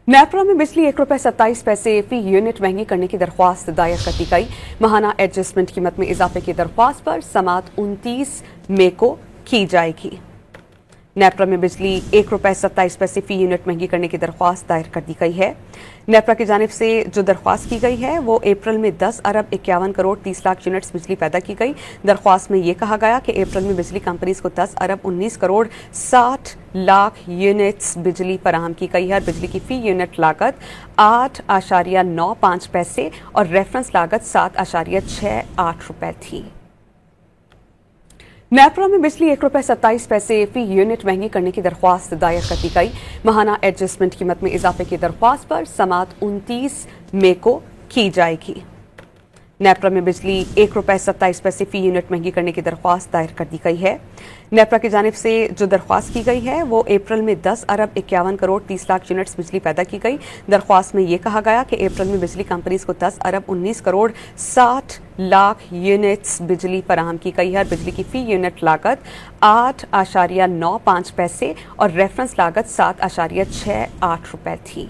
नेपरा में बिजली ₹1.27 फी यूनिट महंगी करने की दरख्वास्त दायर कर दी गई। माहाना एडजस्टमेंट कीमत में इजाफे की दरख्वास्त पर समाअत 29 मई को की जाएगी। नेपरा में बिजली ₹1.27 फी यूनिट महंगी करने की दरख्वास्त दायर कर दी गई है। नेपरा की जानिब से जो दरख्वास्त की गई है वो अप्रैल में 10 अरब 51 करोड़ 30 लाख यूनिट्स बिजली पैदा की गई। दरख्वास्त में ये कहा गया कि अप्रैल में बिजली कंपनीज को 10 अरब 19 करोड़ 60 लाख यूनिट्स बिजली फराहम की गई है। बिजली की फी यूनिट लागत 8.95 पैसे और रेफरेंस लागत 7.68 रुपए थी। नेपरा में बिजली ₹1.27 फी यूनिट महंगी करने की दरख्वास्त दायर कर दी गई। माहाना एडजस्टमेंट कीमत में इजाफे की दरख्वास्त पर समाअत 29 मई को की जाएगी। नेपरा में बिजली ₹1.27 फी यूनिट महंगी करने की दरख्वास्त दायर कर दी गई है। नेपरा की जानिब से जो दरख्वास्त की गई है वो अप्रैल में 10 अरब 51 करोड़ 30 लाख यूनिट्स बिजली पैदा की गई। दरख्वास्त में ये कहा गया कि अप्रैल में बिजली कंपनीज को 10 अरब 19 करोड़ 60 लाख यूनिट्स बिजली फराहम की गई है। बिजली की फी यूनिट लागत 8.95 पैसे और रेफरेंस लागत 7.68 रुपए थी।